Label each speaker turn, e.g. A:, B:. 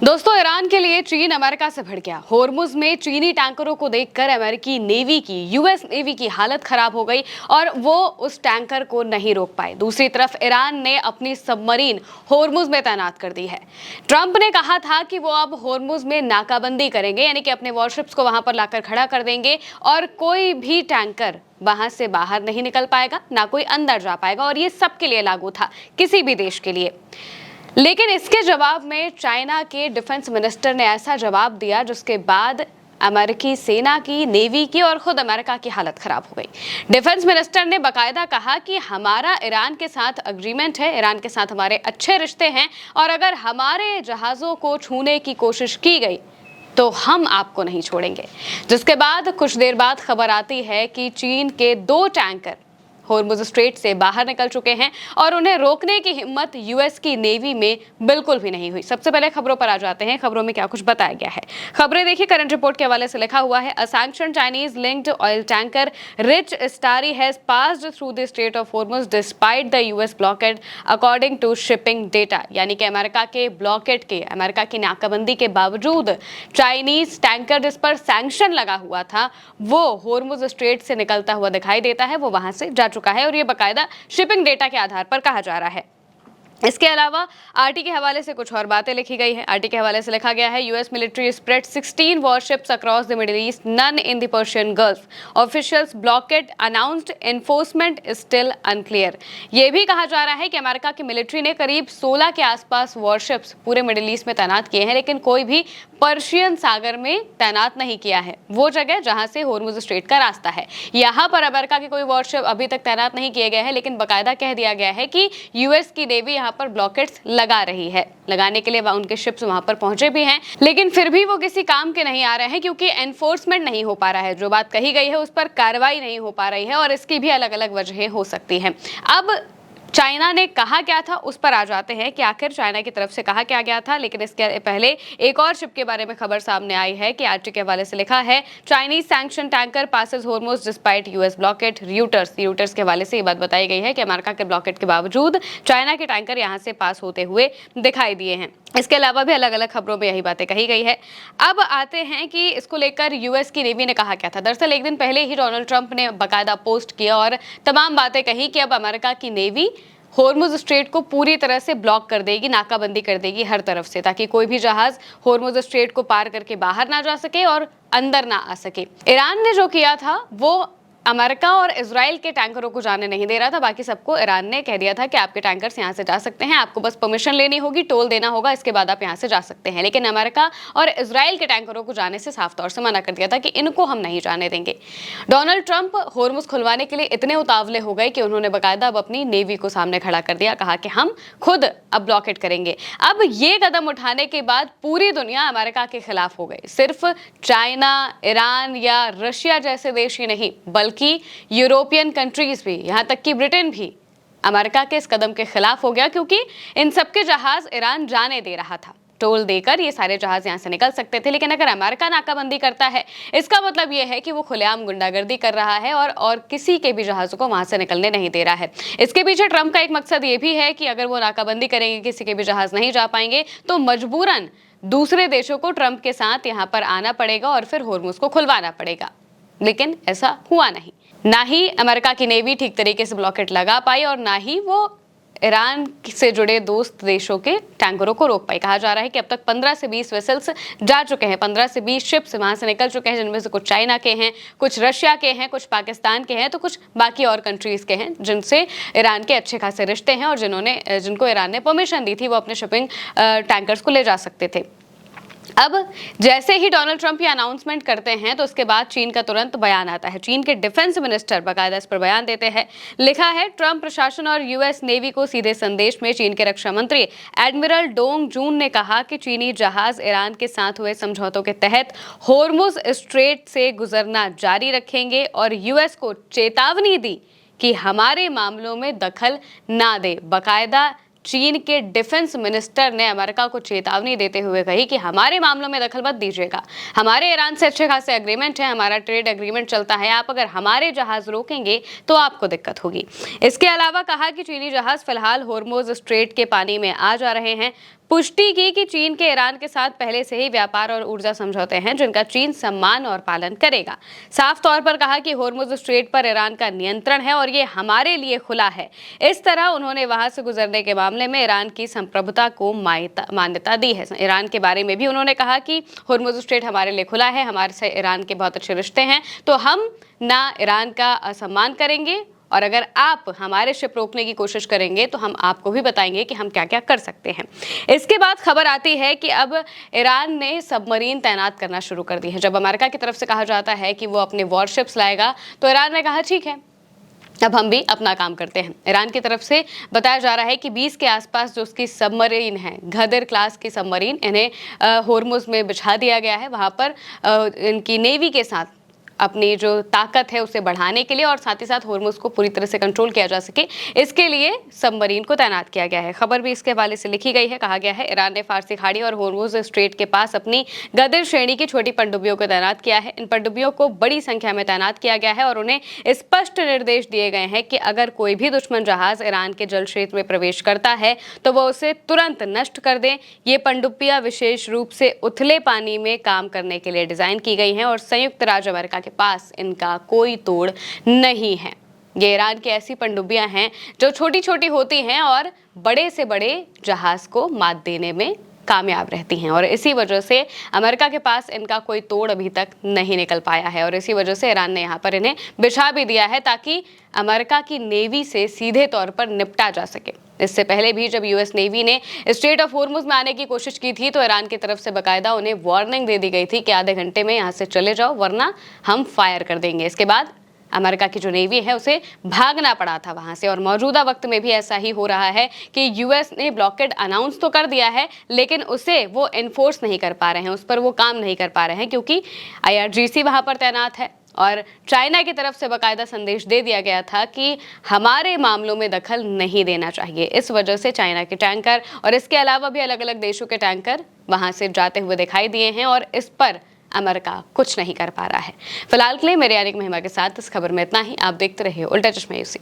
A: दोस्तों, ईरान के लिए चीन अमेरिका से भिड़ गया। होर्मुज में चीनी टैंकरों को देखकर अमेरिकी नेवी की, यूएस नेवी की हालत खराब हो गई और वो उस टैंकर को नहीं रोक पाए। दूसरी तरफ ईरान ने अपनी सबमरीन होर्मुज में तैनात कर दी है। ट्रंप ने कहा था कि वो अब होर्मुज में नाकाबंदी करेंगे, यानी कि अपने वॉरशिप्स को वहां पर लाकर खड़ा कर देंगे और कोई भी टैंकर वहां से बाहर नहीं निकल पाएगा, ना कोई अंदर जा पाएगा। और ये सबके लिए लागू था, किसी भी देश के लिए। लेकिन इसके जवाब में चाइना के डिफेंस मिनिस्टर ने ऐसा जवाब दिया जिसके बाद अमेरिकी सेना की, नेवी की और खुद अमेरिका की हालत खराब हो गई। डिफेंस मिनिस्टर ने बकायदा कहा कि हमारा ईरान के साथ अग्रीमेंट है, ईरान के साथ हमारे अच्छे रिश्ते हैं और अगर हमारे जहाजों को छूने की कोशिश की गई तो हम आपको नहीं छोड़ेंगे। जिसके बाद कुछ देर बाद खबर आती है कि चीन के 2 टैंकर होर्मुज स्ट्रेट से बाहर निकल चुके हैं और उन्हें रोकने की हिम्मत यूएस की नेवी में बिल्कुल भी नहीं हुई। सबसे पहले खबरों पर आ जाते हैं। खबरों में क्या कुछ बताया गया है, खबरें देखिए। करंट रिपोर्ट के हवाले से लिखा हुआ है, a sanction Chinese linked oil tanker Rich Starry has passed through the strait of Hormuz despite the US blockade according to shipping data. यानी कि अमेरिका के ब्लॉकेड के, अमेरिका की नाकाबंदी के बावजूद चाइनीज टैंकर जिस पर सैंक्शन लगा हुआ था वो होर्मुज स्ट्रेट से निकलता हुआ दिखाई देता है, वो वहां से जा चुका है और ये बकायदा शिपिंग डेटा के आधार पर कहा जा रहा है। इसके अलावा आरटी के हवाले से कुछ और बातें लिखी गई है। आरटी के हवाले से लिखा गया है, US military spread 16 warships across the Middle East, none in the Persian Gulf, officials blockade announced, enforcement still unclear. यह भी कहा जा रहा है कि अमेरिका की मिलिट्री ने करीब 16 के आसपास वॉरशिप्स पूरे मिडिल ईस्ट में तैनात किए हैं, लेकिन कोई भी पर्शियन सागर में तैनात नहीं किया है, वो जगह जहां से होर्मुज स्ट्रेट का रास्ता है। यहां पर अमेरिका के कोई वॉरशिप अभी तक तैनात नहीं किए गए हैं, लेकिन बकायदा कह दिया गया है कि यूएस की नेवी यहां पर ब्लॉकेट्स लगा रही है। लगाने के लिए उनके शिप्स वहां पर पहुंचे भी हैं, लेकिन फिर भी वो किसी काम के नहीं आ रहे हैं क्योंकि एनफोर्समेंट नहीं हो पा रहा है। जो बात कही गई है उस पर कार्रवाई नहीं हो पा रही है और इसकी भी अलग अलग वजहें हो सकती हैं। अब चाइना ने कहा क्या था उस पर आ जाते हैं कि आखिर चाइना की तरफ से कहा क्या गया था। लेकिन इसके पहले एक और शिप के बारे में खबर सामने आई है कि आरटी के हवाले से लिखा है, Chinese sanction tanker passes Hormuz despite US blockade. Reuters के हवाले से ये बात बताई गई है कि अमेरिका के ब्लॉकेट के बावजूद चाइना के टैंकर यहां से पास होते हुए दिखाई दिए हैं। इसके अलावा भी अलग अलग खबरों में यही बातें कही गई है। अब आते हैं कि इसको लेकर यूएस की नेवी ने कहा क्या था। दरअसल एक दिन पहले ही डोनाल्ड ट्रंप ने बाकायदा पोस्ट किया और तमाम बातें कही कि अब अमेरिका की नेवी होर्मुज स्ट्रेट को पूरी तरह से ब्लॉक कर देगी, नाकाबंदी कर देगी हर तरफ से, ताकि कोई भी जहाज होर्मुज स्ट्रेट को पार करके बाहर ना जा सके और अंदर ना आ सके। ईरान ने जो किया था वो अमेरिका और इजराइल के टैंकरों को जाने नहीं दे रहा था, बाकी सबको ईरान ने कह दिया था कि आपके टैंकर्स यहाँ से जा सकते हैं, आपको बस परमिशन लेनी होगी, टोल देना होगा, इसके बाद आप यहाँ से जा सकते हैं। लेकिन अमेरिका और इजराइल के टैंकरों को जाने से साफ तौर से मना कर दिया था कि इनको हम नहीं जाने देंगे। डोनाल्ड ट्रंप होर्मुज खुलवाने के लिए इतने उतावले हो गए कि उन्होंने बाकायदा अब अपनी नेवी को सामने खड़ा कर दिया, कहा कि हम खुद अब ब्लॉकेट करेंगे। अब ये कदम उठाने के बाद पूरी दुनिया अमेरिका के खिलाफ हो गई। सिर्फ चाइना, ईरान या रशिया जैसे देश ही नहीं बल्कि यूरोपियन कंट्रीज भी, यहां तक कि ब्रिटेन भी अमेरिका के इस कदम के खिलाफ हो गया, क्योंकि इन सबके जहाज ईरान जाने दे रहा था। टोल देकर ये सारे जहाज यहां से निकल सकते थे, लेकिन अगर अमेरिका नाकाबंदी करता है इसका मतलब ये है कि वो खुलेआम गुंडागर्दी कर रहा है और किसी के भी जहाजों को वहां से निकलने नहीं दे रहा है। इसके पीछे ट्रंप का एक मकसद ये भी है कि अगर वो नाकाबंदी करेंगे, किसी के भी जहाज नहीं जा पाएंगे, तो मजबूरन दूसरे देशों को ट्रंप के साथ यहाँ पर आना पड़ेगा और फिर होर्मुज को खुलवाना पड़ेगा। लेकिन ऐसा हुआ नहीं। ना ही अमेरिका की नेवी ठीक तरीके से ब्लॉकेट लगा पाई और ना ही वो ईरान से जुड़े दोस्त देशों के टैंकरों को रोक पाई। कहा जा रहा है कि अब तक 15 से 20 वेसल्स जा चुके हैं, 15 से 20 शिप्स वहां से निकल चुके हैं, जिनमें से कुछ चाइना के हैं, कुछ रशिया के हैं, कुछ पाकिस्तान के हैं, तो कुछ बाकी और कंट्रीज के हैं जिनसे ईरान के अच्छे खासे रिश्ते हैं और जिनको ईरान ने परमिशन दी थी वो अपने शिपिंग टैंकर्स को ले जा सकते थे। अब जैसे ही डोनाल्ड ट्रंप ये अनाउंसमेंट करते हैं तो उसके बाद चीन का तुरंत बयान आता है। चीन के डिफेंस मिनिस्टर बाकायदा इस पर बयान देते हैं। लिखा है, ट्रंप प्रशासन और यूएस नेवी को सीधे संदेश में चीन के रक्षा मंत्री एडमिरल डोंग जून ने कहा कि चीनी जहाज ईरान के साथ हुए समझौतों के तहत होर्मुज स्ट्रेट से गुजरना जारी रखेंगे और यूएस को चेतावनी दी कि हमारे मामलों में दखल ना दे। बाकायदा चीन के डिफेंस मिनिस्टर ने अमेरिका को चेतावनी देते हुए कही कि हमारे मामलों में दखल मत दीजिएगा, हमारे ईरान से अच्छे खासे एग्रीमेंट है, हमारा ट्रेड एग्रीमेंट चलता है, आप अगर हमारे जहाज रोकेंगे तो आपको दिक्कत होगी। इसके अलावा कहा कि चीनी जहाज फिलहाल होर्मुज स्ट्रेट के पानी में आ जा रहे हैं, पुष्टि की कि चीन के ईरान के साथ पहले से ही व्यापार और ऊर्जा समझौते हैं जिनका चीन सम्मान और पालन करेगा। साफ तौर पर कहा कि होर्मुज स्ट्रेट पर ईरान का नियंत्रण है और ये हमारे लिए खुला है। इस तरह उन्होंने वहां से गुजरने के मामले में ईरान की संप्रभुता को मान्यता दी है। ईरान के बारे में भी उन्होंने कहा कि होर्मुज स्ट्रेट हमारे लिए खुला है, हमारे से ईरान के बहुत अच्छे रिश्ते हैं, तो हम ना ईरान का असम्मान करेंगे और अगर आप हमारे शिप रोकने की कोशिश करेंगे तो हम आपको भी बताएंगे कि हम क्या क्या कर सकते हैं। इसके बाद खबर आती है कि अब ईरान ने सबमरीन तैनात करना शुरू कर दी है। जब अमेरिका की तरफ से कहा जाता है कि वो अपने वॉरशिप्स लाएगा तो ईरान ने कहा ठीक है, अब हम भी अपना काम करते हैं। ईरान की तरफ से बताया जा रहा है कि 20 के आसपास जो उसकी सबमरीन है, गदर क्लास की सबमरीन, इन्हें होर्मुज में बिछा दिया गया है। वहां पर इनकी नेवी के साथ अपनी जो ताकत है उसे बढ़ाने के लिए और साथ ही साथ होर्मुज को पूरी तरह से कंट्रोल किया जा सके, इसके लिए सबमरीन को तैनात किया गया है। खबर भी इसके हवाले से लिखी गई है। कहा गया है ईरान ने फारसी खाड़ी और होर्मुज स्ट्रेट के पास अपनी गदर श्रेणी की छोटी पनडुब्बियों को तैनात किया है। इन पनडुब्बियों को बड़ी संख्या में तैनात किया गया है और उन्हें स्पष्ट निर्देश दिए गए हैं कि अगर कोई भी दुश्मन जहाज ईरान के जल क्षेत्र में प्रवेश करता है तो वह उसे तुरंत नष्ट कर दें। ये पनडुब्बियां विशेष रूप से उथले पानी में काम करने के लिए डिजाइन की गई हैं और संयुक्त राज्य अमेरिका के पास इनका कोई तोड़ नहीं है। ये ईरान की ऐसी पनडुब्बियां हैं जो छोटी छोटी होती हैं और बड़े से बड़े जहाज को मात देने में कामयाब रहती हैं और इसी वजह से अमेरिका के पास इनका कोई तोड़ अभी तक नहीं निकल पाया है और इसी वजह से ईरान ने यहाँ पर इन्हें बिछा भी दिया है ताकि अमेरिका की नेवी से सीधे तौर पर निपटा जा सके। इससे पहले भी जब यूएस नेवी ने स्ट्रेट ऑफ होर्मुज में आने की कोशिश की थी तो ईरान की तरफ से बकायदा उन्हें वार्निंग दे दी गई थी कि आधे घंटे में यहाँ से चले जाओ वरना हम फायर कर देंगे। इसके बाद अमेरिका की जो नेवी है उसे भागना पड़ा था वहां से और मौजूदा वक्त में भी ऐसा ही हो रहा है कि यूएस ने ब्लॉकेड अनाउंस तो कर दिया है लेकिन उसे वो एनफोर्स नहीं कर पा रहे हैं, उस पर वो काम नहीं कर पा रहे हैं क्योंकि आईआरजीसी वहां पर तैनात है और चाइना की तरफ से बाकायदा संदेश दे दिया गया था कि हमारे मामलों में दखल नहीं देना चाहिए। इस वजह से चाइना के टैंकर और इसके अलावा भी अलग अलग देशों के टैंकर वहां से जाते हुए दिखाई दिए हैं और इस पर अमेरिका कुछ नहीं कर पा रहा है। फिलहाल के लिए मेरे यानी महिमा के साथ इस खबर में इतना ही। आप देखते रहिए उल्टा चश्मा यूसी।